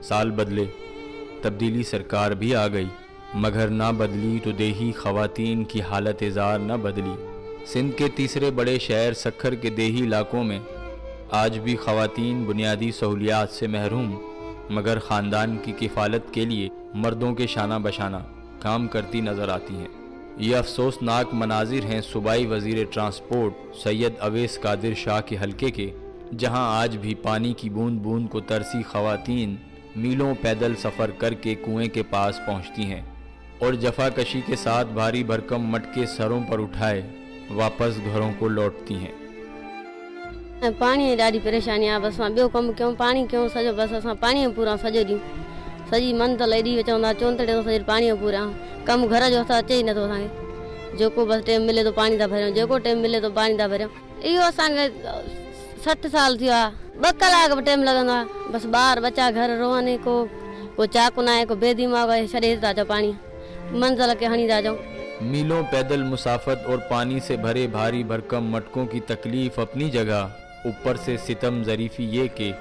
साल बदले, तब्दीली सरकार भी आ गई, मगर ना बदली तो देही ख़वातीन की हालत ज़ार न बदली। सिंध के तीसरे बड़े शहर सक्खर के देही इलाकों में आज भी ख़वातीन बुनियादी सहूलियात से महरूम, मगर ख़ानदान की किफ़ालत के लिए मर्दों के शाना बशाना काम करती नज़र आती हैं। ये अफसोसनाक मनाजिर हैं सूबाई वज़ीर ट्रांसपोर्ट सैयद अवैस कादिर शाह के हलके के, जहां आज भी पानी की बूंद बूंद को तरसी ख़वातीन मीलों पैदल सफ़र करके कुएं के पास पहुंचती हैं और जफाकशी के साथ भारी भरकम मटके सरों पर उठाए वापस घरों को लौटती हैं। पानी ॾाढी परेशानी आहे। बस ॿियो कमु कयूं, पाणी कयूं सॼो, बसि असां पाणीअ पूरा सॼो ॾींहुं, सॼी मंथल एॾी चवंदा 34 सॼो पाणीअ पूरा कमु घर जो असां अचे ई नथो असांखे। जेको बसि टाइम मिले थो पाणी था भरियूं, जेको टाइम मिले थो पाणी था भरियूं। इहो असांखे 60 साल थियो आहे। 2 कलाक बि टाइम लॻंदो आहे। बसि ॿार बच्चा घर रोअनि, को चाकू न आहे, को बेदिमाग आहे, छॾे था अचो पाणी मंज़िल के हणी था अचूं। मीलों पैदल मुसाफत और पानी से भरे भारी भरकम मटकों की तकलीफ अपनी जगह, ऊपर से सितम ज़रीफ़ी ये कि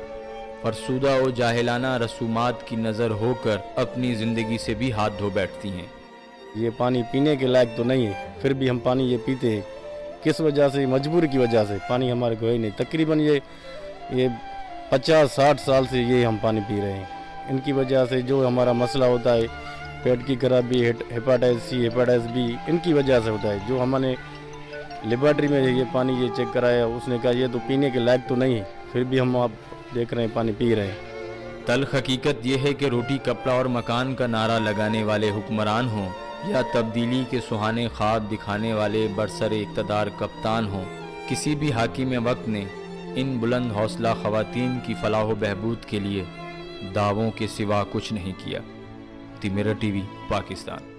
फरसूदा और जाहिलाना रसूमात की नज़र होकर अपनी ज़िंदगी से भी हाथ धो बैठती हैं। ये पानी पीने के लायक तो नहीं है, फिर भी हम पानी ये पीते हैं। किस वजह से? मजबूरी की वजह से। पानी हमारे को है नहीं। तकरीबन ये 50-60 साल से ये हम पानी पी रहे हैं। इनकी वजह से जो हमारा मसला होता है, पेट की खराबी, हेपेटाइटिस सी, हेपेटाइटिस बी, इनकी वजह से होता है। जो हमने लेबॉर्ट्री में ये पानी ये चेक कराया, उसने कहा ये तो पीने के लायक तो नहीं है, फिर भी हम आप देख रहे हैं पानी पी रहे हैं। तल्ख हकीकत यह है कि रोटी कपड़ा और मकान का नारा लगाने वाले हुक्मरान हों या तब्दीली के सुहाने ख्वाब दिखाने वाले बरसरे इक़्तिदार कप्तान हों, किसी भी हाकिम वक्त ने इन बुलंद हौसला ख़वातीन की फलाह व बहबूद के लिए दावों के सिवा कुछ नहीं किया। The mirror TV, Pakistan.